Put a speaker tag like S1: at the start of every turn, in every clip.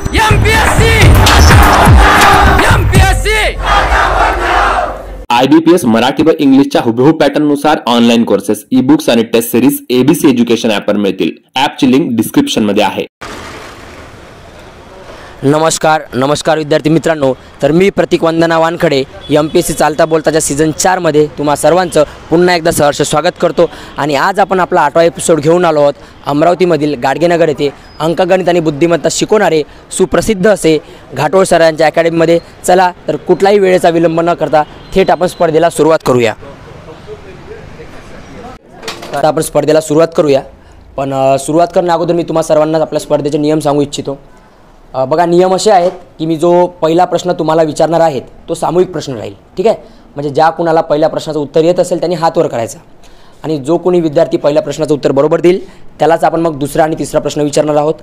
S1: IBPS Marathi व इंग्लिशच्या हुबेहूब पॅटर्ननुसार online courses, e books आणि टेस्ट सिरीज ABC एज्युकेशन ॲपवर मिळतील. ॲपची लिंक डिस्क्रिप्शन मध्ये आहे.
S2: नमस्कार विद्यार्थी मित्रांनो. तर मी प्रतीक वंदना वानखडे MPSC चालता बोलताच्या सीझन 4 मध्ये तुम्हा सर्वांचं पुन्हा एकदा सहर्ष स्वागत करतो. आणि आज आपण आपला 8वा एपिसोड घेऊन आलो आहोत. अमरावतीमधील गाडगेनगर येथे अंकगणित आणि बुद्धिमत्ता शिकवणारे सुप्रसिद्ध असे घाटोळ सरांच्या अकॅडमीमध्ये. चला तर कुठलाही वेळेचा विलंब न करता थेट आपण स्पर्धेला सुरुवात करूया. पण सुरुवात करण्या अगोदर मी तुम्हा सर्वांना आपल्या स्पर्धेचे नियम सांगू इच्छितो. बघा, नियम असे आहेत की मी जो पहिला प्रश्न तुम्हाला विचारणार आहेत तो सामूहिक प्रश्न राहील. ठीक आहे, म्हणजे ज्या कुणाला पहिल्या प्रश्नाचं उत्तर येत असेल त्यांनी हात वर करायचा. आणि जो कोणी विद्यार्थी पहिल्या प्रश्नाचं उत्तर बरोबर देईल त्यालाच आपण मग दुसरा आणि तिसरा प्रश्न विचारणार आहोत.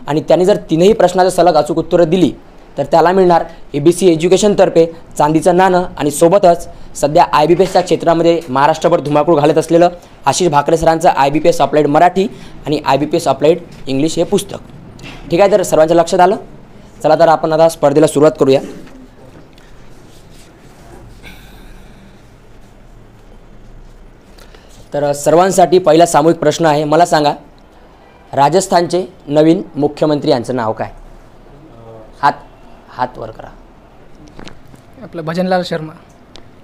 S2: आणि त्याने जर तीनही प्रश्नाचं सलग अचूक उत्तरं दिली तर त्याला मिळणार ABC एज्युकेशनतर्फे चांदीचं नाणं. आणि सोबतच सध्या IBPSच्या क्षेत्रामध्ये महाराष्ट्रभर धुमाकूळ घालत असलेलं आशिष भाकरे सरांचं IBPS अप्लाइड मराठी आणि IBPS अप्लाइड इंग्लिश हे पुस्तक. ठीक आहे, तर सर्वांच्या लक्षात आलं. चला तर आपण आता स्पर्धेला सुरुवात करूया. तर सर्वांसाठी पहिला सामूहिक प्रश्न आहे. मला सांगा, राजस्थानचे नवीन मुख्यमंत्री यांचं नाव काय? हात वर करा.
S3: आपलं भजनलाल शर्मा.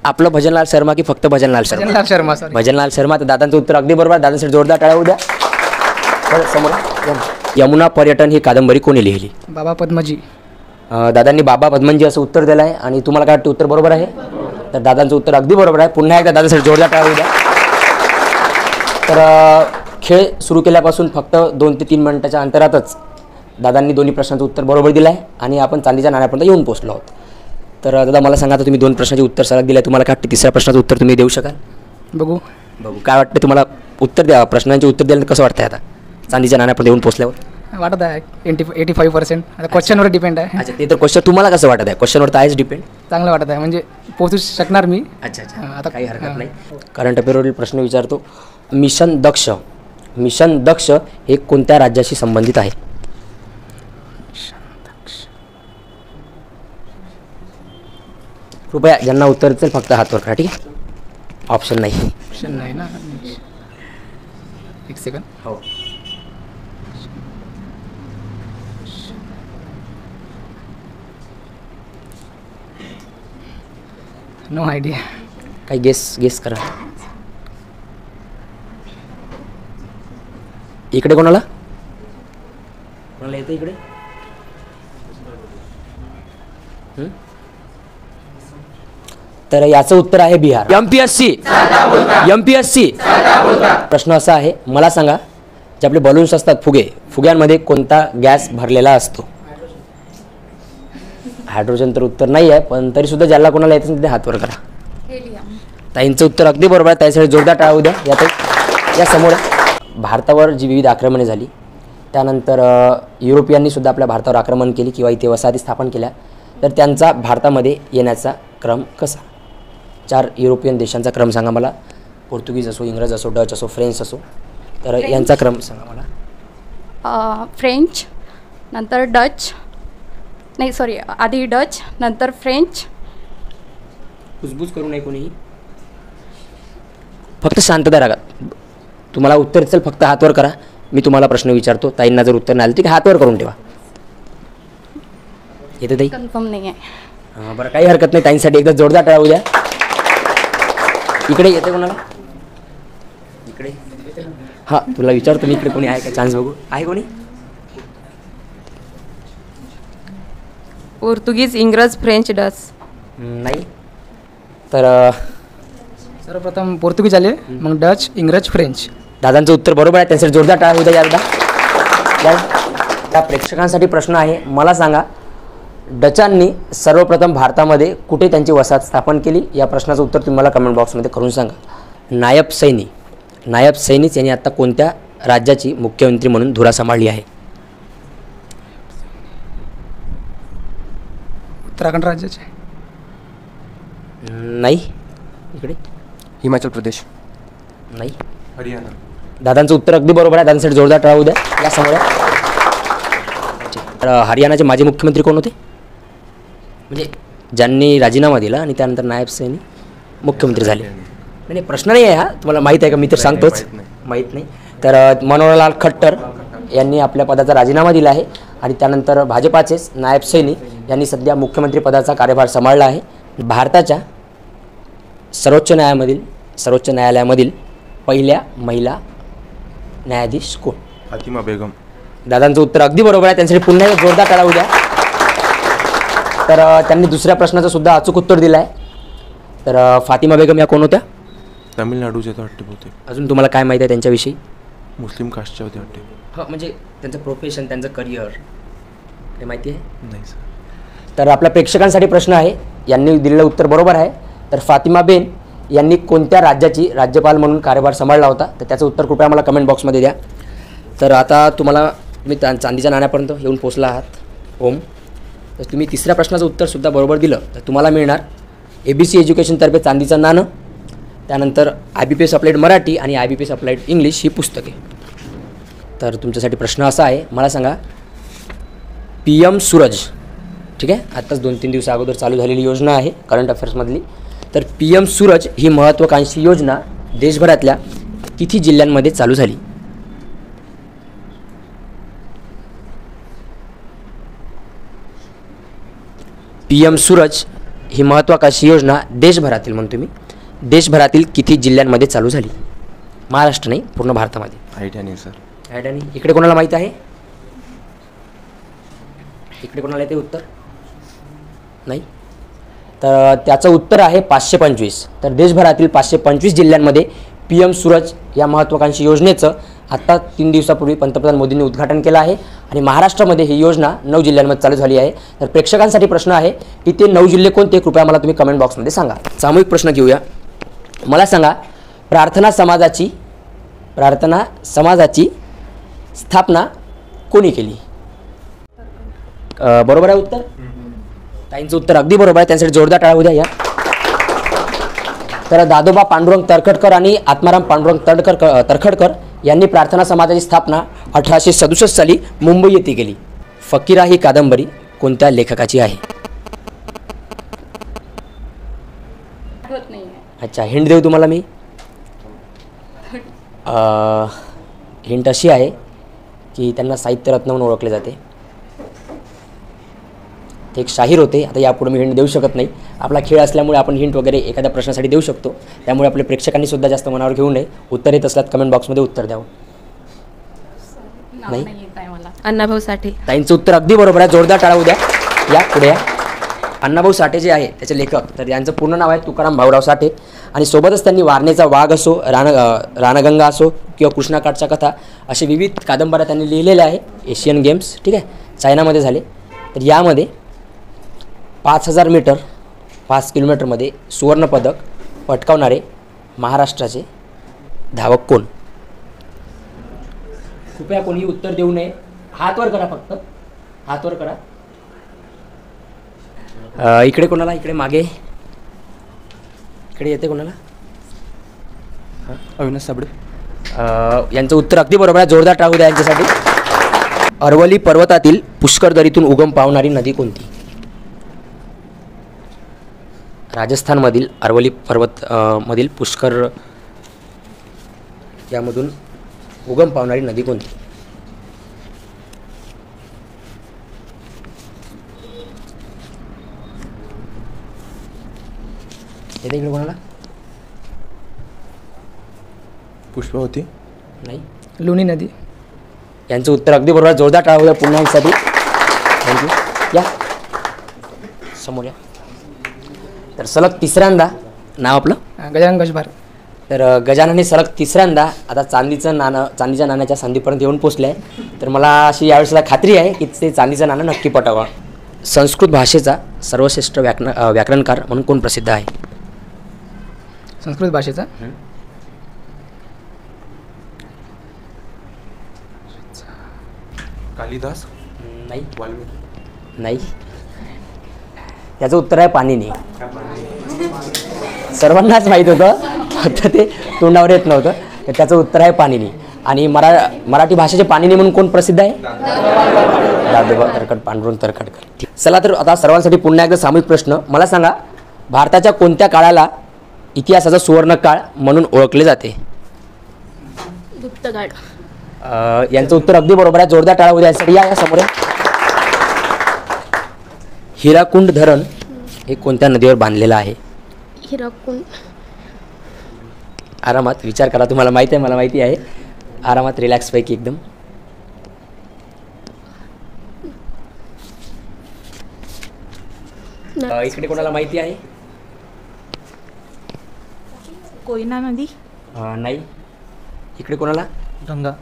S2: आपलं भजनलाल शर्मा की फक्त भजनलाल शर्मा?
S3: भजनलाल शर्मा.
S2: भजनलाल शर्मा. तर दादांचं उत्तर अगदी बरोबर. दादांसाठी जोरदार टाळ्या उद्या. समोर यमुना पर्यटन ही कादंबरी कोणी लिहिली?
S3: बाबा पद्मजी.
S2: दादांनी बाबा पद्मजी असं उत्तर दिलं आहे. आणि तुम्हाला काय वाटतं उत्तर बरोबर आहे? तर दादांचं उत्तर अगदी बरोबर आहे. पुन्हा एकदा दादासाठी जोरदार टाळ्या उद्या. तर खेळ सुरू केल्यापासून फक्त 2 ते 3 मिनिटाच्या अंतरातच दादांनी दोन्ही प्रश्नाचं उत्तर बरोबर दिलं आहे आणि आपण चांदीच्या नाण्यापर्यंत येऊन पोहोचलो आहोत. तर दादा मला सांगा, आता तुम्ही 2 प्रश्नाचे उत्तर सलग दिलं आहे, तुम्हाला काय वाटतं तिसऱ्या प्रश्नाचं उत्तर तुम्ही देऊ शकाल?
S3: बघू
S2: काय वाटतं तुम्हाला? उत्तर द्या. प्रश्नांचे उत्तर दिल्यानंतर कसं वाटतं आता चांदीच्या नाण्यापर्यंत येऊन पोहोचल्यावर?
S3: वाटत आहे 85%. आता क्वेश्चनवर डिपेंड आहे.
S2: अच्छा, ते तर क्वेश्चन तुम्हाला कसं वाटत आहे? क्वेश्चनवर तर आहेच डिपेंड.
S3: चांगलं वाटत आहे, म्हणजे पोहोचू शकणार मी.
S2: अच्छा, आता काही हरकत नाही. करंट अफेअरवरील प्रश्न विचारतो. मिशन दक्ष हे कोणत्या राज्याशी संबंधित आहे? कृपया ज्यांना उत्तर असेल फक्त हात वर करा. ठीक आहे, ऑप्शन नाही
S3: ना. एक सेकंड.
S2: हो,
S3: नो आयडिया.
S2: काही गेस करा. इकडे कोणाला येतं? इकडे तर याचं उत्तर आहे बिहार. MPSC. प्रश्न असा आहे, मला सांगा, जे आपले बलून्स असतात, फुग्यांमध्ये कोणता गॅस भरलेला असतो? हायड्रोजन तर उत्तर नाही आहे, पण तरी सुद्धा ज्याला कोणाला येतं तिथे हात वर करा. ताईंचं उत्तर अगदी बरोबर आहे. त्यासाठी जोरदार टाळ्या उद्या. या समोर भारतावर जी विविध आक्रमणे झाली त्यानंतर युरोपियांनी सुद्धा आपल्या भारतावर आक्रमण केली किंवा इथे वसाहती स्थापन केल्या, तर त्यांचा भारतामध्ये येण्याचा क्रम कसा? 4 युरोपियन देशांचा क्रम सांगा मला. पोर्तुगीज असो, इंग्रज असो, डच असो, फ्रेंच असो. तर यांचा क्रम सांगा मला.
S4: फ्रेंच, नंतर डच, नाही सॉरी, आधी डच नंतर फ्रेंच.
S2: कुजबूज करू नये कोणीही, फक्त शांतता राखा. तुम्हाला उत्तर असेल फक्त हात वर करा. मी तुम्हाला प्रश्न विचारतो, ताईंना जर उत्तर नाही आलं तर हात वर करून ठेवा. येते ताई?
S4: कन्फर्म नाही आहे.
S2: बरं, काही हरकत नाही. ताईंसाठी एकदा जोरदार टाळ्या उद्या. इकडे येते कोणाला? इकडे. हां, तुला विचारतो मी, इकडे कोणी आहे का? चान्स बघू. आहे कोणी?
S4: पोर्तुगीज, इंग्रज, फ्रेंच, डच.
S2: नाही. तर
S3: सर्वप्रथम पोर्तुगीज आले, मग डच, इंग्रज, फ्रेंच.
S2: दादांचं उत्तर बरोबर आहे. त्यासाठी जोरदार टाळ्या उद्या. त्या प्रेक्षकांसाठी प्रश्न आहे, मला सांगा, डचांनी सर्वप्रथम भारतामध्ये कुठे त्यांची वसाहत स्थापन केली? या प्रश्नाचं उत्तर तुम्हाला कमेंट बॉक्समध्ये करून सांगा. नायब सैनी यांनी आता कोणत्या राज्याची मुख्यमंत्री म्हणून धुरा सांभाळली आहे?
S3: उत्तराखंड राज्याचे.
S2: नाही. इकडे
S5: हिमाचल प्रदेश.
S2: नाही.
S5: हरियाणा.
S2: दादांचं उत्तर अगदी बरोबर आहे. दादांसाठी जोरदार टाळ्या उद्या. या समोर हरियाणाचे माजी मुख्यमंत्री कोण होते? म्हणजे ज्यांनी राजीनामा दिला आणि त्यानंतर नायब सैनी मुख्यमंत्री झाले. नाही प्रश्न नाही आहे हा, तुम्हाला माहीत आहे का? मी तर सांगतोच, माहीत नाही. तर मनोहरलाल खट्टर यांनी आपल्या पदाचा राजीनामा दिला आहे आणि त्यानंतर भाजपाचेच नायब सैनी यांनी सध्या मुख्यमंत्री पदाचा कार्यभार सांभाळला आहे. भारताच्या सर्वोच्च न्यायालयामधील पहिल्या महिला न्यायाधीश कोण?
S5: फातिमा बेगम.
S2: दादांचं उत्तर अगदी बरोबर आहे, त्यांच्यासाठी पुन्हा एक जोरदार टाळ्या होऊ द्या. तर त्यांनी दुसऱ्या प्रश्नाचं सुद्धा अचूक उत्तर दिलं आहे. तर फातिमा बेगम या कोण होत्या?
S5: तामिळनाडूचे वाटते होते.
S2: अजून तुम्हाला काय माहीत आहे त्यांच्याविषयी?
S5: मुस्लिम कास्टचे होते वाटते.
S2: हो, म्हणजे त्यांचं प्रोफेशन, त्यांचं करिअर हे माहिती आहे?
S5: नाही सर.
S2: तर आपल्या प्रेक्षकांसाठी प्रश्न आहे, यांनी दिलेलं उत्तर बरोबर आहे. तर फातिमा बेन यांनी कोणत्या राज्याची राज्यपाल म्हणून कार्यभार सांभाळला होता? तर त्याचं उत्तर कृपया मला कमेंट बॉक्समध्ये द्या. तर आता तुम्हाला मी चांदीच्या नाण्यापर्यंत येऊन पोचला आहात ओम. तर तुम्ही तिसऱ्या प्रश्नाचं उत्तरसुद्धा बरोबर दिलं तर तुम्हाला मिळणार ABC एज्युकेशनतर्फे चांदीचं नाणं, त्यानंतर IBPS अप्लाइड मराठी आणि IBPS अप्लाइड इंग्लिश ही पुस्तके. तर तुमच्यासाठी प्रश्न असा आहे, मला सांगा PM सूरज, ठीक आहे, आत्ताच 2-3 दिवसा अगोदर चालू झालेली योजना आहे करंट अफेअर्समधली. तर PM सूरज ही महत्त्वाकांक्षी योजना देशभरातल्या किती जिल्ह्यांमध्ये चालू झाली? PM सूरज ही महत्त्वाकांक्षी योजना देशभरातील, म्हणतो मी, देशभरातील किती जिल्ह्यांमध्ये चालू झाली? महाराष्ट्र नाही, पूर्ण भारतामध्ये.
S5: आयडिया नाही सर.
S2: आयडिया नाही. इकडे कोणाला माहीत आहे? इकडे कोणाला येते उत्तर? नाही. तर त्याचं उत्तर आहे 525. तर देशभरातील 525 जिल्ह्यांमध्ये PM सूरज या महत्त्वाकांक्षी योजनेचं आत्ता 3 दिवसापूर्वी पंतप्रधान मोदींनी उद्घाटन केलं आहे आणि महाराष्ट्रामध्ये ही योजना 9 जिल्ह्यांमध्ये चालू झाली आहे. तर प्रेक्षकांसाठी प्रश्न आहे की ते 9 जिल्हे कोणते? कृपया मला तुम्ही कमेंट बॉक्समध्ये सांगा. सामूहिक प्रश्न घेऊया. मला सांगा प्रार्थना समाजाची स्थापना कोणी केली? बरोबर आहे उत्तर? ताईंचं उत्तर अगदी बरोबर आहे, त्यांच्यासाठी जोरदार टाळ्या होऊ द्या. या तर दादोबा पांडुरंग तरखडकर आणि आत्माराम पांडुरंग तरखडकर यांनी प्रार्थना समाजाची स्थापना 1867 साली मुंबई येथे केली. फकीरा ही कादंबरी कोणत्या लेखकाची आहे?
S4: आठवत नाही आहे.
S2: अच्छा, हिंट देऊ तुम्हाला मी. हिंट अशी आहे की त्यांना साहित्यरत्न म्हणून ओळखले जाते. ते एक शाहीर होते. आता यापुढे मी हिंट देऊ शकत नाही, आपला खेळ असल्यामुळे आपण हिंट वगैरे एखाद्या प्रश्नासाठी देऊ शकतो, त्यामुळे आपल्या प्रेक्षकांनी सुद्धा जास्त मनावर घेऊ नये. उत्तर येत असल्यात कमेंट बॉक्समध्ये उत्तर द्यावं. नाही
S4: येत आहे मला. अण्णाभाऊ साठे.
S2: ताईंचं उत्तर अगदी बरोबर आहे, जोरदार टाळा उद्या. या पुढे या. अण्णाभाऊ साठे जे आहे त्याचे लेखक, तर यांचं पूर्ण नाव आहे तुकाराम भाऊराव साठे आणि सोबतच त्यांनी वारणेचा वाघ असो, रानगंगा असो किंवा कृष्णाकाठच्या कथा असे विविध कादंबऱ्या त्यांनी लिहिलेल्या आहे. एशियन गेम्स, ठीक आहे, चायनामध्ये झाले. तर यामध्ये 5000 मीटर 5 किलोमीटरमध्ये सुवर्णपदक पटकावणारे महाराष्ट्राचे धावक कोण? कृपया कोणी उत्तर देऊ नये, हात वर करा, फक्त हात वर करा. इकडे कोणाला? इकडे मागे इकडे येते कोणाला?
S5: अविनाश साबळे.
S2: यांचं उत्तर अगदी बरोबर आहे, जोरदार टाळू द्या यांच्यासाठी. अरवली पर्वतातील पुष्कर दरीतून उगम पावणारी नदी कोणती? राजस्थानमधील अरवली पर्वत मधील पुष्कर यामधून उगम पावणारी नदी कोणती? येते इकडे कोणाला?
S5: पुष्पावती.
S2: नाही.
S3: लुनी नदी.
S2: यांचं उत्तर अगदी बरोबर, जोरदार टाळा होऊया पुन्हा एकसाठी. थँक्यू. या समोर या. तर सलग तिसऱ्यांदा नाव आपलं?
S3: गजानन गजभार.
S2: तर गजानन हे सलग तिसऱ्यांदा आता चांदीच्या नाण्याच्या संधीपर्यंत येऊन पोचले आहे. तर मला अशी यावेळेसला खात्री आहे की ते चांदीचं नाणं नक्की पटावं. संस्कृत भाषेचा सर्वश्रेष्ठ व्याकरणकार म्हणून कोण प्रसिद्ध आहे?
S3: संस्कृत भाषेचा
S5: कालिदास.
S2: नाही.
S5: वाल्मिकी.
S2: नाही. याचं उत्तर आहे पाणिनी. सर्वांनाच माहीत होतं, फक्त ते तोंडावर येत नव्हतं. तर त्याचं उत्तर आहे पाणिनी. आणि मराठी भाषेचे पाणिनी म्हणून कोण प्रसिद्ध आहे? दादोबा तरखड पांडुरंग तरखडकर. चला तर आता सर्वांसाठी पुन्हा एकदा सामूहिक प्रश्न. मला सांगा, भारताच्या कोणत्या काळाला इतिहासाचा सुवर्ण काळ म्हणून ओळखले जाते?
S6: गुप्तकाळ.
S2: यांचं उत्तर अगदी बरोबर आहे. जोरदार टाळ्या उद्या यासाठी या समोर. हिराकुंड धरण हे कोणत्या नदीवर बांधलेलं आहे?
S6: हिराकुंड.
S2: आरामात विचार करा. तुम्हाला माहिती आहे, मला माहिती आहे. आरामात रिलॅक्स पैकी एकदम. इकडे कोणाला माहिती आहे?
S6: कोयना नदी.
S2: नाही. इकडे कोणाला?
S3: गंगा.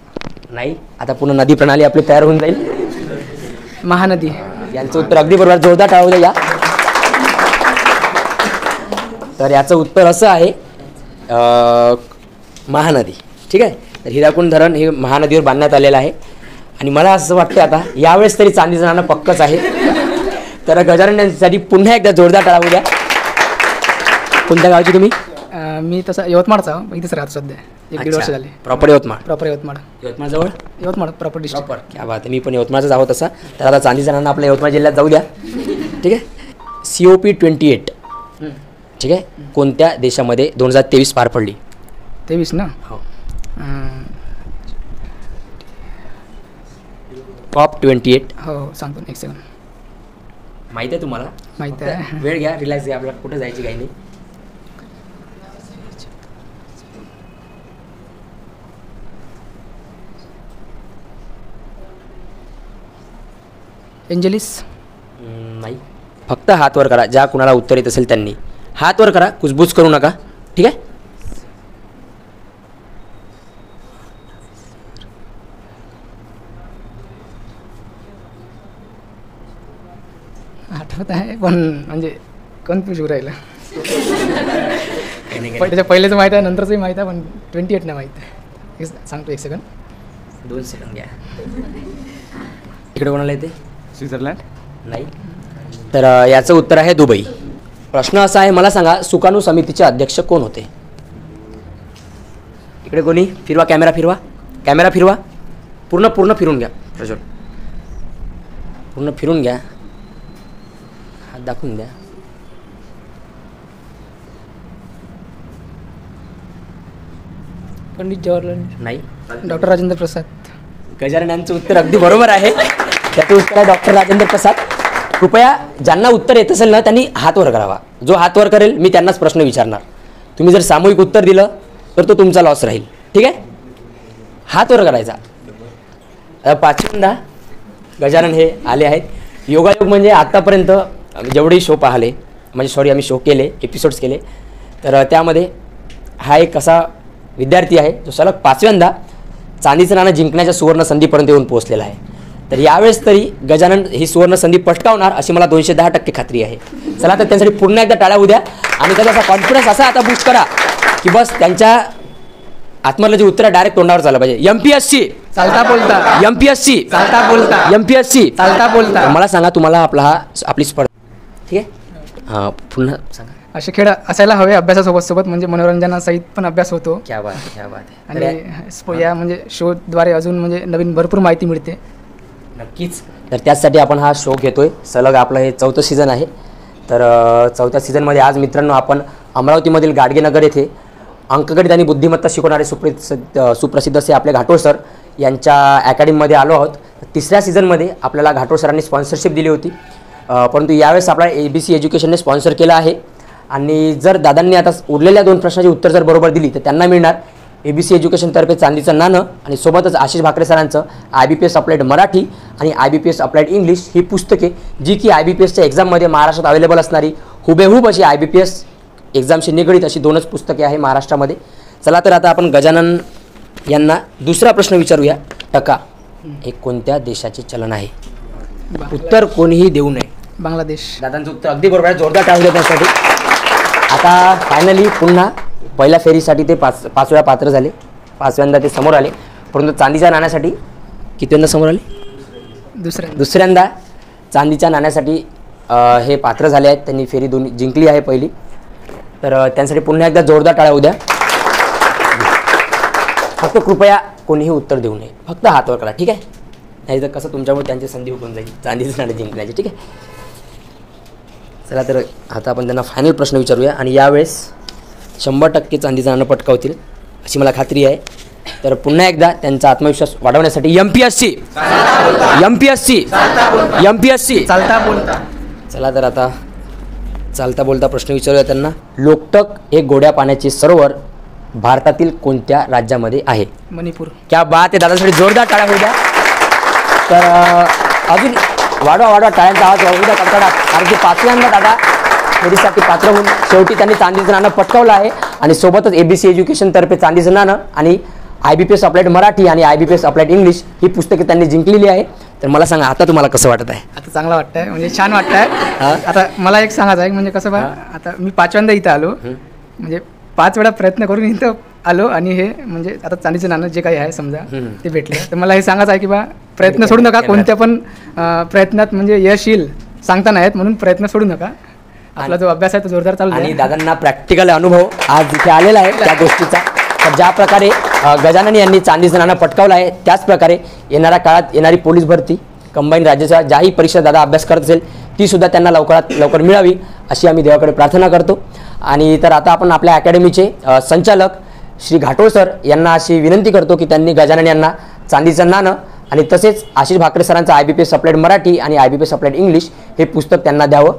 S2: नाही. आता पुन्हा नदी प्रणाली आपली तयार होऊन जाईल.
S3: महानदी.
S2: यांचं उत्तर अगदी बरोबर. जोरदार टाळू द्या. तर याचं उत्तर असं आहे महानदी. ठीक आहे. तर हिराकुंड धरण हे महानदीवर बांधण्यात आलेलं आहे. आणि मला असं वाटतं आता यावेळेस तरी चांदीचं नाणं पक्कच आहे. तर गजानन यांच्यासाठी पुन्हा एकदा जोरदार टाळू द्या. कोणत्या गावची तुम्ही?
S3: मी तसा यवतमाळचा इथेच राहतो सध्या. 1-1.5 वर्ष झाले.
S2: प्रॉपर यवतमाळ.
S3: प्रॉपर यवतमाळ.
S2: यवतमाळ जवळ.
S3: Yavatmal proper district.
S2: प्रॉपर. क्या बात आहे. मी पण यवतमाळचाच आहोत तसा. तर आता चांदीचं नाणं आपल्या यवतमाळ जिल्ह्यात जाऊ द्या. ठीक आहे. COP28 ठीक आहे कोणत्या देशामध्ये 2023 पार पडली?
S3: 23 ना.
S2: हो. COP28.
S3: हो सांगतो 1 सेकंड.
S2: माहिती आहे तुम्हाला?
S3: माहिती आहे.
S2: वेळ घ्या, रिलॅक्स घ्या. आपल्याला कुठं जायची काही नाही.
S3: एंजेलिस.
S2: नाही. फक्त हात वर करा. ज्या कुणाला उत्तर येत असेल त्यांनी हात वर करा. कुजबूज करू नका. ठीक आहे.
S3: आठवत आहे पण म्हणजे कन्फ्यूज होऊ राहिलं. त्याच्या पहिलेच माहीत आहे, नंतरचंही माहीत आहे, पण 28 नाही माहीत आहे. सांगतो 1 सेकंड.
S2: 2 सेकंड घ्या. इकडे कोणाला येते?
S5: स्वित्झर्लंड.
S2: नाही. तर याचं उत्तर आहे दुबई. प्रश्न असा आहे, मला सांगा सुकाणू समितीचे अध्यक्ष कोण होते? इकडे कोणी? फिरवा कॅमेरा. फिरवा कॅमेरा. फिरवा. पूर्ण फिरून घ्या. प्रज्वल पूर्ण फिरून घ्या. हात दाखवून द्या.
S3: पंडित जवाहरलाल.
S2: नाही.
S3: डॉक्टर राजेंद्र प्रसाद.
S2: गजानन यांचं उत्तर अगदी बरोबर आहे. त्याचं उत्तर आहे डॉक्टर राजेंद्र प्रसाद. कृपया ज्यांना उत्तर येत असेल ना त्यांनी हात वर करावा. जो हात वर करेल मी त्यांनाच प्रश्न विचारणार. तुम्ही जर सामूहिक उत्तर दिलं तर तो तुमचा लॉस राहील. ठीक आहे. हात वर करायचा. पाचव्यांदा गजानन हे आले आहेत. योगायोग म्हणजे आत्तापर्यंत जेवढे शो पाहिले म्हणजे आम्ही शो केले, एपिसोड्स केले, तर त्यामध्ये हा एक असा विद्यार्थी आहे जो सलग 5व्यांदा चांदीचं नाणं जिंकण्याच्या सुवर्ण संधीपर्यंत येऊन पोहोचलेला आहे. तर यावेळेस तरी गजानन ही सुवर्ण संधी पटकावणार अशी मला 210% खात्री आहे. चला तर त्यांच्यासाठी पुन्हा एकदा टाळ्या उद्या. आणि त्याचा असा कॉन्फिडन्स असा आता बूस्ट करा की बस त्यांच्या आत्मधलं जे उत्तर डायरेक्ट तोंडावर झालं पाहिजे. MPSC
S3: चालता बोलता.
S2: MPSC
S3: चालता बोलता.
S2: MPSC
S3: चालता बोलता.
S2: मला सांगा तुम्हाला आपली स्पर्धा ठीक आहे. हां पुन्हा सांगा.
S3: असे खेळ असायला हवे अभ्यासासोबत म्हणजे मनोरंजनासहित पण अभ्यास होतो.
S2: क्या बात आहे, क्या बात आहे.
S3: आणि या म्हणजे शोद्वारे अजून म्हणजे नवीन भरपूर माहिती मिळते.
S2: नक्कीच. तर त्याचसाठी आपण हा शो घेतोय. सलग आपलं हे 4थं सीझन आहे. तर 4थ्या सीझनमध्ये आज मित्रांनो आपण अमरावतीमधील गाडगेनगर येथे अंकगणित आणि बुद्धिमत्ता शिकवणारे सुप्रसिद्ध असे आपले घाटोळ सर यांच्या अकॅडमीमध्ये आलो आहोत. 3ऱ्या सीझनमध्ये आपल्याला घाटोळ सरांनी स्पॉन्सरशिप दिली होती, परंतु यावेळेस आपला ABC एज्युकेशनने स्पॉन्सर केलं आहे. आणि जर दादांनी आता उरलेल्या 2 प्रश्नाची उत्तर जर बरोबर दिली तर त्यांना मिळणार ABC एज्युकेशनतर्फे चांदीचं नाणं आणि सोबतच आशिष भाकरे सरांचं IBPS अप्लाइड मराठी आणि IBPS अप्लाइड इंग्लिश ही पुस्तके जी की IBPSच्या एक्झाममध्ये महाराष्ट्रात अवेलेबल असणारी हुबेहूब अशी IBPS एक्झामशी निगडीत अशी 2च पुस्तके आहे महाराष्ट्रामध्ये. चला तर आता आपण गजानन यांना दुसरा प्रश्न विचारूया. टका हे कोणत्या देशाचे चलन आहे? उत्तर कोणीही देऊ नये.
S3: बांगलादेश.
S2: दादांचं उत्तर अगदी बरोबर आहे. जोरदार टाळ्या देण्यासाठी. आता फायनली पुन्हा पहिल्या फेरीसाठी ते 5 वेळा पात्र झाले. 5व्यांदा ते समोर आले, परंतु चांदीच्या नाण्यासाठी कितव्यांदा समोर आले? दुसऱ्यांदा चांदीच्या नाण्यासाठी हे पात्र झाले आहेत. त्यांनी फेरी 2 जिंकली आहे पहिली. तर त्यांसाठी पुन्हा एकदा जोरदार टाळ्या उद्या. फक्त कृपया कोणीही उत्तर देऊ नये. फक्त हात वर करा. ठीक आहे. नाही तर कसं तुमच्यामुळे त्यांची संधी हुकून जाईल चांदीचं नाणं जिंकण्याची. ठीक आहे, चला तर आता आपण त्यांना फायनल प्रश्न विचारूया आणि यावेळेस 100% चांदीचं नाणं पटकावतील अशी मला खात्री आहे. तर पुन्हा एकदा त्यांचा आत्मविश्वास वाढवण्यासाठी MPSC
S3: चालता बोलता.
S2: चला तर आता चालता बोलता प्रश्न विचारूया त्यांना. लोकटक हे गोड्या पाण्याचे सरोवर भारतातील कोणत्या राज्यामध्ये आहे?
S3: मणिपूर.
S2: क्या बात आहे, दादासाठी जोरदार टाळ्या होऊ द्या. तर अजून वाढवा टाळ्यांचा आवाज वाढवू द्या कडकडाट. कारण की पाचव्यांदा दादा फेरीसाठी पात्र होऊन शेवटी त्यांनी चांदीचं नाणं पटकावलं आहे आणि सोबतच ABC एज्युकेशनतर्फे चांदीचं नाणं आणि IBPS अप्लाइड मराठी आणि IBPS अप्लाइड इंग्लिश ही पुस्तके त्यांनी जिंकलेली आहे. तर मला सांगा आता तुम्हाला कसं वाटत आहे?
S3: आता चांगलं वाटतंय, म्हणजे छान वाटतंय. आता मला एक सांगायचं आहे म्हणजे कसं बा, आता मी 5व्यांदा इथं आलो, म्हणजे 5 वेळा प्रयत्न करून इथं आलो आणि हे म्हणजे आता चांदीचं नाणं जे काही आहे समजा ते भेटलं. तर मला हे सांगायचं आहे की बा प्रयत्न सोडू नका, कोणत्या पण प्रयत्नात म्हणजे यश येईल सांगता नाहीत, म्हणून प्रयत्न सोडू नका. आपला जो अभ्यास आहे तो जोरदार चालू आहे.
S2: आणि दादांना प्रॅक्टिकल अनुभव आज इथे आलेला आहे त्या गोष्टीचा. तर ज्या प्रकारे गजानन यांनी चांदीचं नाणं पटकावलं आहे त्याच प्रकारे येणाऱ्या काळात येणारी पोलीस भरती कंबाईन राज्याच्या ज्याही परीक्षा दादा अभ्यास करत असेल ती सुद्धा त्यांना लवकरात लवकर मिळावी अशी आम्ही देवाकडे प्रार्थना करतो. आणि तर आता आपण आपल्या अकॅडमीचे संचालक श्री घाटोळ सर यांना अशी विनंती करतो की त्यांनी गजानन यांना चांदीचं नाणं आणि तसेच आशिष भाकरे सरांचं IBPS अप्लाइड मराठी आणि IBPS अप्लाइड इंग्लिश हे पुस्तक त्यांना द्यावं.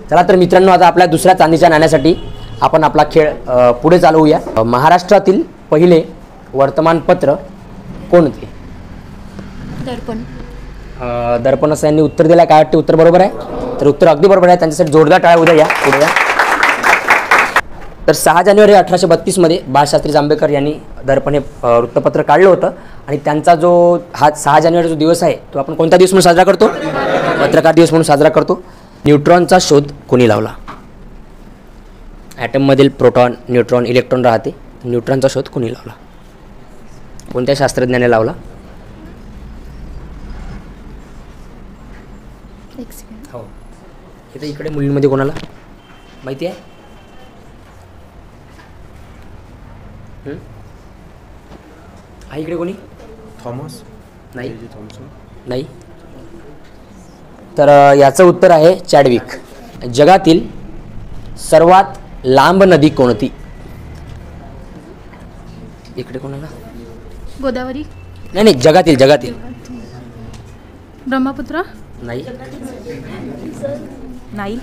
S2: चला तर मित्रांनो, आता आपल्या दुसऱ्या चांदीच्या नाण्यासाठी आपण आपला खेळ पुढे चालवूया. महाराष्ट्रातील पहिले वर्तमानपत्र कोणते?
S6: दर्पण.
S2: दर्पण असं यांनी उत्तर दिलं. काय वाटते उत्तर बरोबर आहे? तर उत्तर अगदी बरोबर आहे. त्यांच्यासाठी जोरदार टाळ्या उद्या या पुढे या. तर 6 जानेवारी 1832 बाळशास्त्री जांभेकर यांनी दर्पण हे वृत्तपत्र काढलं होतं आणि त्यांचा जो हा 6 जानेवारी जो दिवस आहे तो आपण कोणता दिवस म्हणून साजरा करतो? पत्रकार दिवस म्हणून साजरा करतो. न्यूट्रॉनचा शोध कोणी लावला? ॲटममधील प्रोटॉन, न्यूट्रॉन, इलेक्ट्रॉन राहते. न्यूट्रॉनचा शोध कोणी लावला? कोणत्या शास्त्रज्ञाने लावला?
S6: एक सेकंड.
S2: हो, इथे इकडे मुलींमध्ये कोणाला माहिती आहे? हा इकडे कोणी?
S5: थॉमस.
S2: नाही
S5: थॉमसन.
S2: नाही. तर याचं उत्तर आहे चॅडविक. जगातील सर्वात लांब नदी कोणती? इकडे कोणाला?
S6: गोदावरी.
S2: नाही, जगातील
S6: ब्रह्मपुत्र.
S2: नाही.
S6: नाही.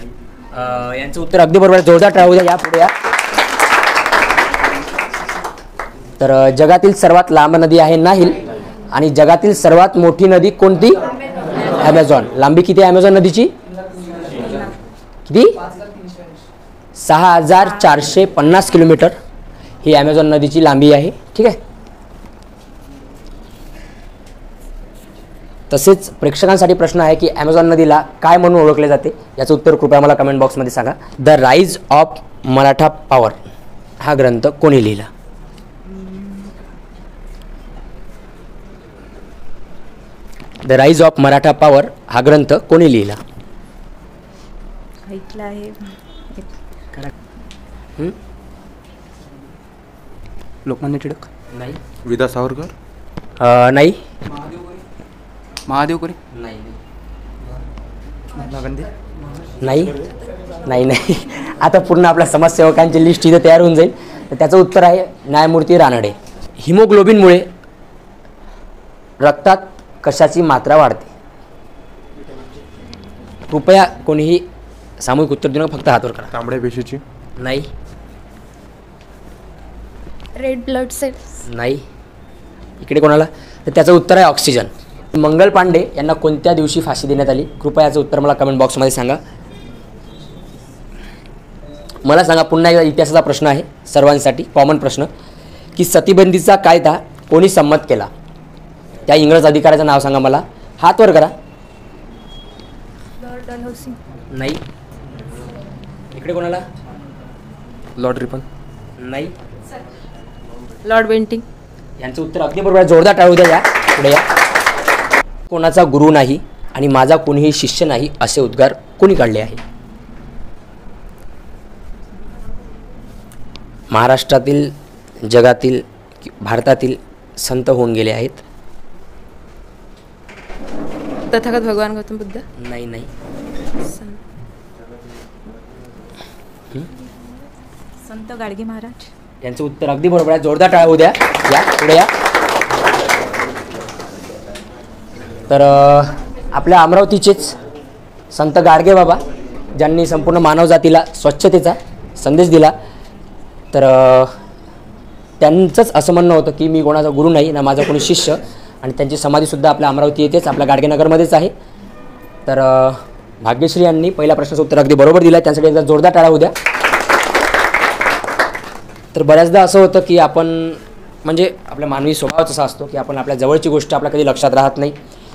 S2: यांचं उत्तर अगदी बरोबर आहे. जोरदार टाळ्या द्या. या पुढे या. तर जगातील सर्वात लांब नदी आहे नाईल आणि जगातील सर्वात मोठी नदी कोणती? ॲमेझॉन. लांबी किती आहे ॲमेझॉन नदीची? किती? 6450 किलोमीटर ही ॲमेझॉन नदीची लांबी आहे. ठीक आहे. तसेच प्रेक्षकांसाठी प्रश्न आहे की ॲमेझॉन नदीला काय म्हणून ओळखले जाते? याचं उत्तर कृपया मला कमेंट बॉक्समध्ये सांगा. The rise of Maratha power हा ग्रंथ कोणी लिहिला? The rise of Maratha power हा ग्रंथ कोणी लिहिला?
S6: ऐकलं आहे.
S3: लोकमान्य टिळक.
S2: नाही.
S5: विदा सावरकर.
S2: नाही.
S3: महादेव कोरे.
S2: नाही.
S3: महात्मा गांधी.
S2: नाही. आता पूर्ण आपल्या समाजसेवकांची लिस्ट इथे तयार होऊन जाईल. तर त्याचं उत्तर आहे न्यायमूर्ती रानडे. हिमोग्लोबिनमुळे रक्तात कशाची मात्रा वाढते? कृपया कोणीही सामूहिक उत्तर देऊ नका, फक्त हातवर करा.
S5: तांबड्या पेशीची.
S2: नाही.
S6: Red blood cells.
S2: नाही. इकडे कोणाला? तर त्याचं उत्तर आहे ऑक्सिजन. मंगल पांडे यांना कोणत्या दिवशी फाशी देण्यात आली? कृपया याचं उत्तर मला कमेंट बॉक्समध्ये सांगा. मला सांगा, पुन्हा एकदा इतिहासाचा प्रश्न आहे सर्वांसाठी, कॉमन प्रश्न, की सतीबंदीचा कायदा कोणी संमत केला? त्या इंग्रज अधिकाऱ्याचं नाव सांगा मला. हात वर करा.
S6: Lord Dalhousie.
S2: नाही. इकडे कोणाला?
S5: Lord Ripon.
S2: नाही.
S6: Lord Bentinck.
S2: यांचं उत्तर अगदी बरोबर आहे. जोरदार टाळू द्या. या पुढे या. कोणाचा गुरु नाही आणि माझा कोणीही शिष्य नाही असे उद्गार कोणी काढले आहे? महाराष्ट्रातील, जगातील, भारतातील संत होऊन गेले आहेत.
S6: तथागत भगवान गौतम बुद्ध.
S2: नाही नाही.
S7: संत गाडगे महाराज.
S2: यांचं उत्तर अगदी बरोबर आहे. जोरदार टाळ्या होऊ द्या. या पुढे या. तर आपल्या अमरावतीचेच संत गाडगे बाबा ज्यांनी संपूर्ण मानवजातीला स्वच्छतेचा संदेश दिला. तर त्यांचंच असं म्हणणं होतं की मी कोणाचा गुरु नाही ना माझा कोणी शिष्य, आणि त्यांची समाधीसुद्धा आपल्या अमरावती येथेच आपल्या गाडगेनगरमध्येच आहे. तर भाग्यश्री यांनी पहिल्या प्रश्नाचं उत्तर अगदी बरोबर दिलं आहे. त्यांसाठी एकदा जोरदार टाळ्या होऊ द्या. तर बऱ्याचदा असं होतं की आपण म्हणजे आपला मानवी स्वभावच असा असतो की आपण आपल्या जवळची गोष्ट आपल्या कधी लक्षात राहत नाही.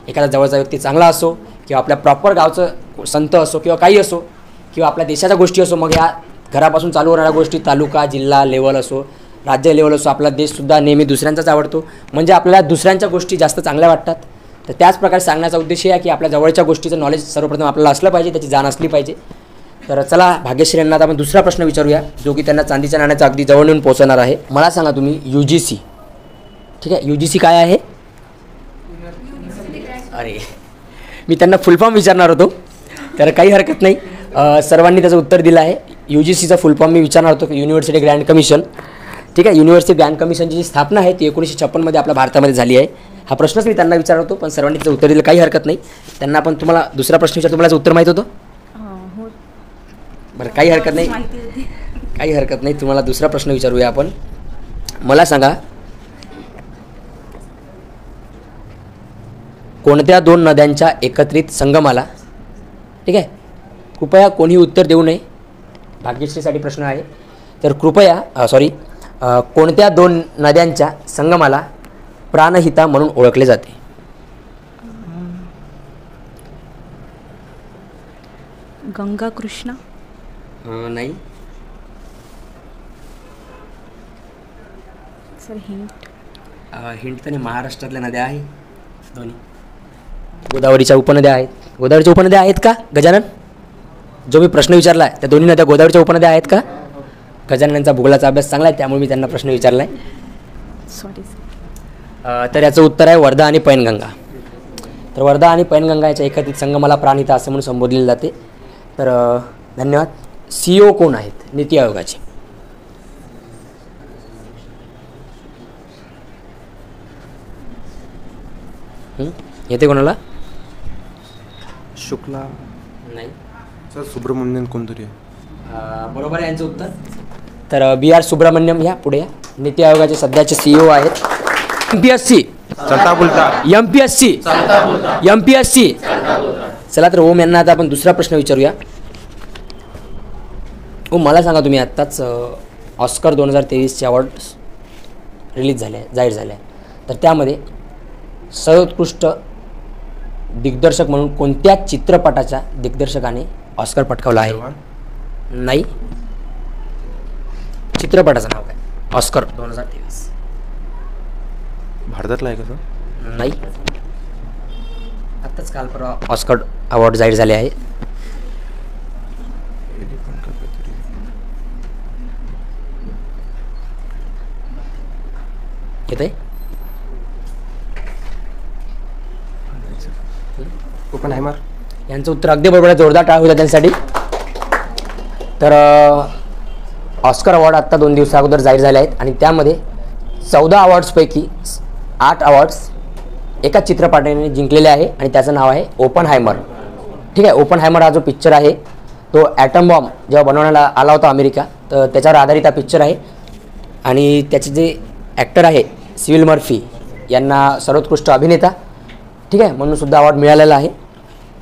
S2: एखादा जवळचा व्यक्ती चांगला असो किंवा आपल्या प्रॉपर गावचं संत असो किंवा काही असो किंवा आपल्या देशाच्या गोष्टी असो, मग या घरापासून चालू होणाऱ्या गोष्टी तालुका जिल्हा लेवल असो राज्य लेवल असो, आपला देशसुद्धा नेहमी दुसऱ्यांचाच आवडतो. म्हणजे आपल्याला दुसऱ्यांच्या गोष्टी जास्त चांगल्या वाटतात. तर त्याच प्रकारे सांगण्याचा उद्देश आहे की आपल्या जवळच्या गोष्टीचं नॉलेज सर्वप्रथम आपल्याला असलं पाहिजे, त्याची जाण असली पाहिजे. तर चला भाग्यश्री यांना आता आपण दुसरा प्रश्न विचारूया जो की त्यांना चांदीच्या नाण्याचा अगदी जवळ येऊन पोहोचणार आहे. मला सांगा तुम्ही UGC, ठीक आहे, UGC काय आहे? अरे मी त्यांना फुल फॉर्म विचारणार होतो, तर काही हरकत नाही. सर्वांनी त्याचं उत्तर दिलं आहे. UGCचा फुल फॉर्म मी विचारणार होतो की युनिव्हर्सिटी ग्रँड कमिशन. ठीक आहे, युनिव्हर्सिटी ग्रँड कमिशनची जी स्थापना आहे ती 1956 आपल्या भारतामध्ये झाली आहे. हा प्रश्नच मी त्यांना विचारत होतो, पण सर्वांनी त्याचं उत्तर दिलं, काही हरकत नाही. त्यांना आपण तुम्हाला दुसरा प्रश्न विचारतो, तुम्हाला उत्तर माहीत होतं? बरं, काही हरकत नाही, काही हरकत नाही. तुम्हाला दुसरा प्रश्न विचारूया आपण. मला सांगा कोणत्या दोन नद्यांच्या एकत्रित संगमाला, ठीक आहे, कृपया कोणी उत्तर देऊ नये, भाग्यश्रीसाठी प्रश्न आहे. तर कृपया कोणत्या दोन नद्यांच्या संगमाला प्राणहिता म्हणून ओळखले जाते?
S7: गंगा कृष्णा.
S2: नाही
S7: सर हिंट.
S2: हिंट तर महाराष्ट्रातल्या नद्या आहेत दोन्ही. गोदावरीच्या उपनद्या आहेत. गोदावरीच्या उपनद्या आहेत का गजानन? जो मी प्रश्न विचारला आहे त्या दोन्ही नद्या गोदावरीच्या उपनद्या आहेत का? गजाननचा भूगोलाचा अभ्यास चांगला आहे त्यामुळे मी त्यांना प्रश्न विचारला आहे.
S7: Sorry sir.
S2: तर याचं उत्तर आहे वर्धा आणि पैनगंगा. तर वर्धा आणि पैनगंगा याच्या एकत्रित संगमाला प्राणहिता असं म्हणून संबोधले जाते. तर धन्यवाद. CEO कोण आहेत नीती आयोगाचे? येते कोणाला?
S5: शुक्ला.
S2: नाही
S5: सर सुब्रमण्यन कोणतरी
S2: बरोबर आहे यांचं उत्तर. तर BR सुब्रमण्यम या पुढे या. नीती आयोगाचे सध्याचे CEO आहेत. MPSC. चला तर ओम यांना आता आपण दुसरा प्रश्न विचारूया. मला सांगा तुम्ही आत्ताच ऑस्कर 2023चे अवॉर्ड जाहीर झाले आहे. तर त्यामध्ये सर्वोत्कृष्ट दिग्दर्शक म्हणून कोणत्या चित्रपटाच्या दिग्दर्शकाने ऑस्कर पटकावला आहे? नाही, चित्रपटाचं नाव काय? ऑस्कर 2023
S5: भारतातला आहे का सर?
S2: नाही, आत्ताच काल परवा ऑस्कर अवॉर्ड जाहीर झाले आहे. येते
S5: ओपनहायमर.
S2: यांचं उत्तर अगदी बरोबर आहे. जोरदार टाळ होता त्यांच्यासाठी. तर ऑस्कर अवॉर्ड आत्ता 2 दिवसा अगोदर जाहीर झाले आहेत आणि त्यामध्ये 14 अवॉर्ड्सपैकी 8 अवॉर्ड्स एका चित्रपटाने जिंकलेले आहे आणि त्याचं नाव आहे ओपनहायमर. ठीक आहे, ओपनहायमर हा जो पिक्चर आहे तो ॲटम बॉम्ब जेव्हा बनवण्याला आला होता अमेरिका, तर त्याच्यावर आधारित हा पिक्चर आहे. आणि त्याचे जे ॲक्टर आहे सिविल मर्फी यांना सर्वोत्कृष्ट अभिनेता, ठीक आहे, म्हणून सुद्धा अवॉर्ड मिळालेला आहे.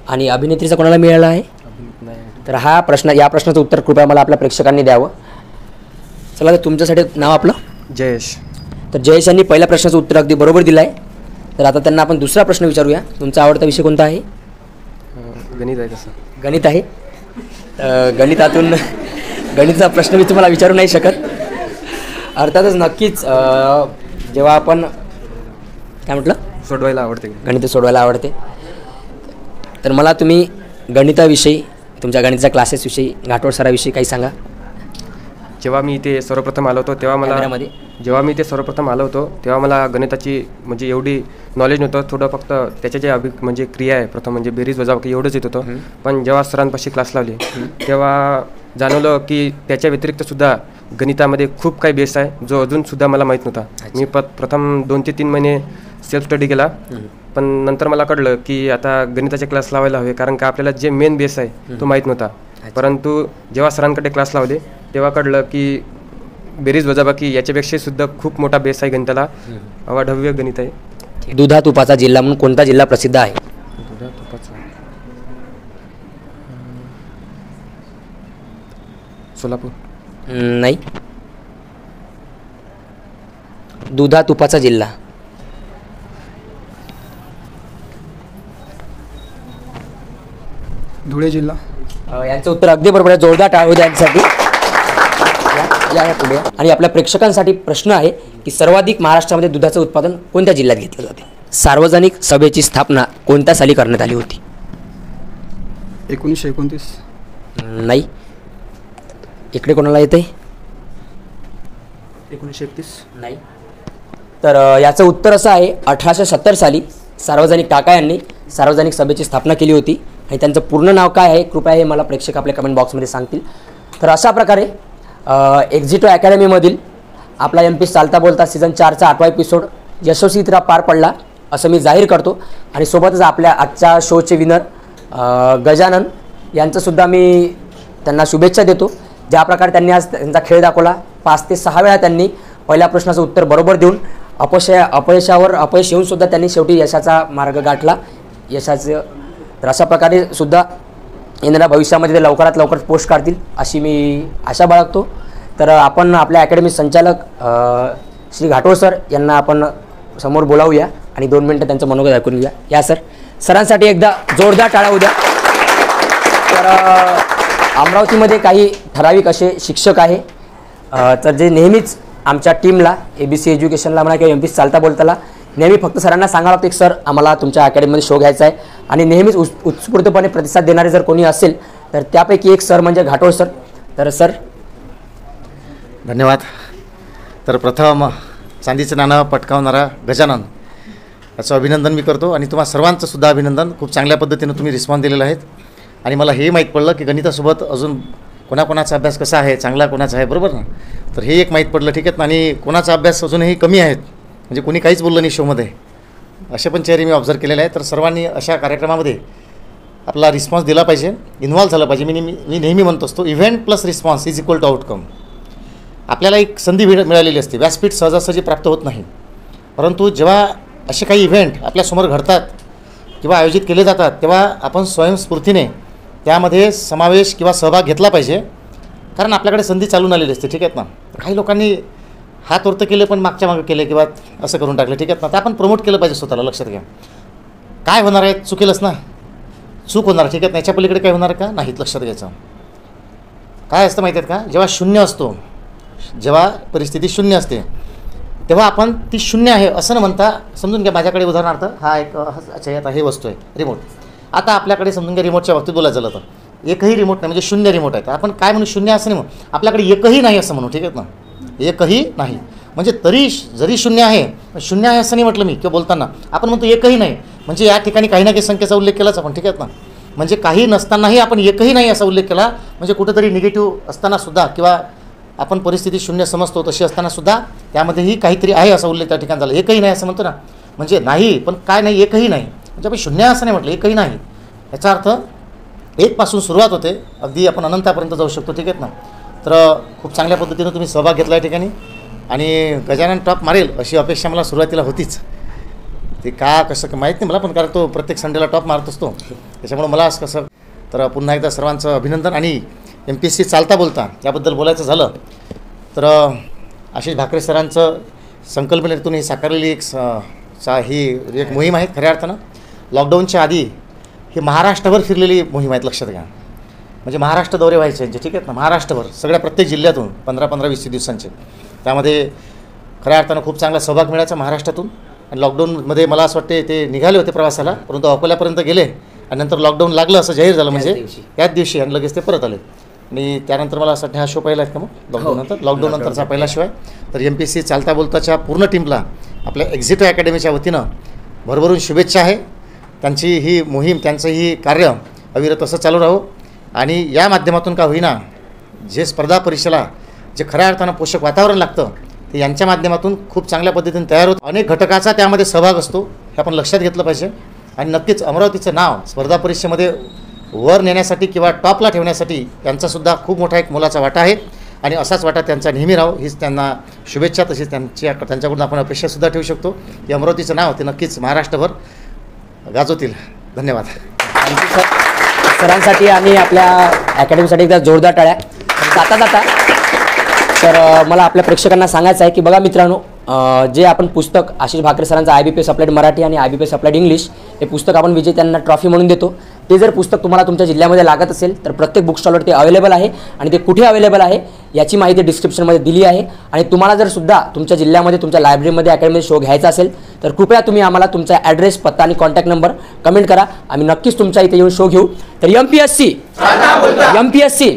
S2: आणि अभिनेत्रीचा कोणाला मिळाला आहे? तर या प्रश्नाचं उत्तर कृपया मला आपल्या प्रेक्षकांनी द्यावं. चला तर तुमच्यासाठी नाव आपलं?
S5: जयेश.
S2: तर जयेश यांनी पहिल्या प्रश्नाचं उत्तर अगदी बरोबर दिलं आहे. तर आता त्यांना आपण दुसरा प्रश्न विचारूया. तुमचा आवडता विषय कोणता आहे?
S5: गणित आहे तसं.
S2: गणित आहे. गणिताचा प्रश्न मी तुम्हाला विचारू नाही शकत. अर्थातच नक्कीच जेव्हा आपण काय म्हटलं
S5: सोडवायला आवडते,
S2: गणित सोडवायला आवडते. तर मला तुम्ही गणिताविषयी, तुमच्या गणिताच्या क्लासेसविषयी, घाटोड सराविषयी काही सांगा.
S5: जेव्हा मी इथे सर्वप्रथम आलो होतो तेव्हा मला
S2: कॅमेऱ्यामध्ये
S5: जेव्हा मी ते सर्वप्रथम आलो होतो तेव्हा मला गणिताची म्हणजे एवढी नॉलेज नव्हतं. थोडं फक्त त्याच्या जे म्हणजे क्रिया आहे प्रथम म्हणजे बेरीज वजाबाकी एवढंच येत होतं. पण जेव्हा सरांपाशी क्लास लावली तेव्हा जाणवलं की त्याच्या व्यतिरिक्तसुद्धा गणितामध्ये खूप काही बेस आहे जो अजूनसुद्धा मला माहीत नव्हता. मी प्रथम 2 ते 3 महिने सेल्फ स्टडी केला. पण नंतर मला कळलं की आता गणिताचे क्लास लावायला हवे, कारण का आपल्याला जे मेन बेस आहे तो माहीत नव्हता. परंतु जेव्हा सरांकडे क्लास लावले तेव्हा कळलं की बेरीज वजाबाकी याच्यापेक्षा सुद्धा खूप मोठा बेस आहे गणिताला. अवाढव्य गणित आहे.
S2: दुधा तुपाचा जिल्हा म्हणून कोणता जिल्हा प्रसिद्ध आहे?
S5: दुधा तुपाचा सोलापूर.
S2: नाही. दुधा तुपाचा जिल्हा
S3: धुळे जिल्हा.
S2: यांचं उत्तर अगदी बरोबर आहे. जोरदार टाळ्या होऊ द्या यांच्यासाठी. या पुढे. आणि आपल्या प्रेक्षकांसाठी प्रश्न आहे की सर्वाधिक महाराष्ट्रामध्ये दुधाचं उत्पादन कोणत्या जिल्ह्यात घेतलं जाते? सार्वजनिक सभेची स्थापना कोणत्या साली करण्यात आली होती?
S3: 1929.
S2: नाही. इकडे कोणाला येते?
S3: 1931.
S2: नाही. तर याचं उत्तर असं आहे 1870 साली सार्वजनिक काका यांनी सार्वजनिक सभेची स्थापना केली होती. आणि त्यांचं पूर्ण नाव काय आहे कृपया हे मला प्रेक्षक आपल्या कमेंट बॉक्समध्ये सांगतील. तर अशा प्रकारे एक्झिटो अकॅडमीमधील आपला MP चालता बोलता सीझन 4चा 8वा एपिसोड यशस्वीरित्या पार पडला असं मी जाहीर करतो. आणि सोबतच आपल्या आजच्या शोचे विनर गजानन यांचंसुद्धा मी त्यांना शुभेच्छा देतो. ज्या प्रकारे त्यांनी आज त्यांचा खेळ दाखवला. 5 ते 6 वेळा त्यांनी पहिल्या प्रश्नाचं उत्तर बरोबर देऊन अपयशावर अपयश येऊनसुद्धा त्यांनी शेवटी यशाचा मार्ग गाठला. यशाचं तर अशा प्रकारे सुद्धा येणाऱ्या भविष्यामध्ये ते लवकरात लवकर पोस्ट काढतील अशी मी आशा बाळगतो. तर आपण आपल्या अकॅडमी संचालक श्री घाटोळ सर यांना आपण समोर बोलावूया आणि 2 मिनटं त्यांचं मनोगत ऐकून घेऊया. या सर. सरांसाठी एकदा जोरदार टाळ्या होऊ द्या. तर अमरावतीमध्ये काही ठराविक असे शिक्षक आहे तर जे नेहमीच आमच्या टीमला ABC एज्युकेशनला म्हणा किंवा MP चालता बोलताला नेहमी फक्त सरांना सांगावं लागतं की सर आम्हाला तुमच्या अकॅडमीमध्ये शो घ्यायचा आहे. आणि नेहमीच उत्स्फूर्तपणे प्रतिसाद देणारे जर कोणी असेल तर त्यापैकी एक सर म्हणजे घाटोळ सर. तर सर.
S8: धन्यवाद. तर प्रथम चांदीचं नाणं पटकावणारा गजानन याचं अभिनंदन मी करतो. आणि तुम्हा सर्वांचं सुद्धा अभिनंदन. खूप चांगल्या पद्धतीनं तुम्ही रिस्पॉन्स दिलेला आहेत. आणि मला हे माहीत पडलं की गणितासोबत अजून कोणाकोणाचा अभ्यास कसा आहे, चांगला कोणाचा आहे, बरोबर ना. तर हे एक माहीत पडलं. ठीक आहे. आणि कोणाचा अभ्यास अजूनही कमी आहेत म्हणजे कोणी काहीच बोललं नाही शोमध्ये असे पण चेहरे मी ऑब्झर्व केलेले आहेत. तर सर्वांनी अशा कार्यक्रमामध्ये आपला रिस्पॉन्स दिला पाहिजे, इन्व्हॉल्व झालं पाहिजे. मी नेहमी म्हणतो असतो event plus response is equal to outcome. आपल्याला एक संधी मिळालेली असते. व्यासपीठ सहजासहजी प्राप्त होत नाही. परंतु जेव्हा असे काही इव्हेंट आपल्यासमोर घडतात किंवा आयोजित केले जातात तेव्हा आपण स्वयंस्फूर्तीने त्यामध्ये समावेश किंवा सहभाग घेतला पाहिजे. कारण आपल्याकडे संधी चालून आलेली असते. ठीक आहेत ना. काही लोकांनी हात वरतं केले पण मागच्या मागं केले किंवा असं करून टाकलं. ठीक आहेत ना. तर आपण प्रमोट केलं पाहिजे स्वतःला. लक्षात घ्या. काय होणार आहे? चुकेलच ना. चूक होणार. ठीक आहे ना. याच्या पलीकडे काय होणार का? नाहीत. लक्षात घ्यायचं. काय असतं माहिती आहेत का? जेव्हा शून्य असतो, जेव्हा परिस्थिती शून्य असते तेव्हा आपण ती शून्य आहे असं न म्हणता समजून घ्या. माझ्याकडे उदाहरणार्थ हा एक अच्छा आता हे वस्तू आहे रिमोट. आता आपल्याकडे समजून घ्या रिमोटच्या बाबतीत बोलायचं झालं तर एकही रिमोट नाही म्हणजे शून्य रिमोट आहे. तर आपण काय म्हणू? शून्य असं नाही म्हणू. आपल्याकडे एकही नाही असं म्हणू. ठीक आहे ना. एकही नाही म्हणजे तरी जरी शून्य आहे असं नाही म्हटलं मी किंवा बोलताना आपण म्हणतो एकही नाही म्हणजे या ठिकाणी काही ना काही संख्येचा उल्लेख केलाच आपण. ठीक आहे ना. म्हणजे काही नसतानाही आपण एकही नाही असा उल्लेख केला म्हणजे कुठेतरी निगेटिव्ह असतानासुद्धा किंवा आपण परिस्थिती शून्य समजतो तशी असतानासुद्धा त्यामध्येही काहीतरी आहे असा उल्लेख त्या ठिकाणी झाला. एकही नाही असं म्हणतो ना म्हणजे नाही पण काय नाही एकही नाही म्हणजे आपण शून्य असं नाही म्हटलं एकही नाही. याचा अर्थ 1 पासून सुरुवात होते अगदी आपण अनंतापर्यंत जाऊ शकतो. ठीक आहेत ना. तर खूप चांगल्या पद्धतीनं तुम्ही सहभाग घेतला या ठिकाणी. आणि गजानन टॉप मारेल अशी अपेक्षा मला सुरुवातीला होतीच. ते का कसं माहीत नाही मला पण कारण तो प्रत्येक संडेला टॉप मारत असतो त्याच्यामुळे मला असं कसं. तर पुन्हा एकदा सर्वांचं अभिनंदन. आणि MPSC चालता बोलता याबद्दल बोलायचं झालं तर आशिष भाकरे सरांचं संकल्पनेतून ही साकारलेली ही एक मोहीम आहे. खऱ्या अर्थानं लॉकडाऊनच्या आधी ही महाराष्ट्रभर फिरलेली मोहीम आहेत. लक्षात घ्या. म्हणजे महाराष्ट्र दौरे व्हायचे यांचे. ठीक आहेत ना. महाराष्ट्रभर सगळ्या प्रत्येक जिल्ह्यातून 15-15, 20 दिवसांचे. त्यामध्ये खऱ्या अर्थानं खूप चांगला सहभाग मिळायचा महाराष्ट्रातून. आणि लॉकडाऊनमध्ये मला असं वाटते ते निघाले होते प्रवासाला परंतु अकोल्यापर्यंत गेले आणि नंतर लॉकडाऊन लागलं असं जाहीर झालं म्हणजे त्याच दिवशी आणि लगेच ते परत आले. आणि त्यानंतर मला असं वाटतं हा शो पहिला आहे का मग लॉकडाऊन नंतर लॉकडाऊन नंतरचा पहिला शो आहे. तर MPSC चालता बोलताच्या पूर्ण टीमला आपल्या एक्झिटो अकॅडमीच्या वतीनं भरभरून शुभेच्छा आहे. त्यांची ही मोहीम, त्यांचं ही कार्य अविरत असं चालू राहो आणि या माध्यमातून का होईना जे स्पर्धा परीक्षेला जे खऱ्या अर्थानं पोषक वातावरण लागतं ते यांच्या माध्यमातून खूप चांगल्या पद्धतीने तयार होतं. अनेक घटकाचा त्यामध्ये सहभाग असतो, हे आपण लक्षात घेतलं पाहिजे. आणि नक्कीच अमरावतीचं नाव स्पर्धा परीक्षेमध्ये वर नेण्यासाठी किंवा टॉपला ठेवण्यासाठी त्यांचासुद्धा खूप मोठा एक मोलाचा वाटा आहे आणि असाच वाटा त्यांचा नेहमी राहो हीच त्यांना शुभेच्छा. तसेच त्यांच्याकडून आपण अपेक्षासुद्धा ठेवू शकतो की अमरावतीचं नाव ते नक्कीच महाराष्ट्रभर गाजवतील. धन्यवाद.
S2: Thank you sir. सरांसाठी आणि आपल्या अकॅडमीसाठी एकदा जोरदार टाळ्या. जाता तर मला आपल्या प्रेक्षकांना सांगायचं आहे की बघा मित्रांनो, जे आपण पुस्तक आशिष भाकरे सरांचं IBPS अप्लाइड मराठी आणि IBPS अप्लाइड इंग्लिश हे पुस्तक आपण विजेत्यांना ट्रॉफी म्हणून देतो. ते जर पुस्तक तुम्हाला तुमच्या जिल्ह्यामध्ये लागत असेल तर प्रत्येक बुक स्टॉलवर ते अवेलेबल आहे आणि ते कुठे अवेलेबल आहे याची माहिती डिस्क्रिप्शनमध्ये दिली आहे. आणि तुम्हाला जर सुद्धा तुमच्या जिल्ह्यामध्ये तुमच्या लायब्ररीमध्ये अकॅडमीमध्ये शो घ्यायचा असेल तर कृपया तुम्ही आम्हाला तुमचा ॲड्रेस, पत्ता आणि कॉन्टॅक्ट नंबर कमेंट करा. आम्ही नक्कीच तुमच्या इथे येऊन शो घेऊ. तर MPSC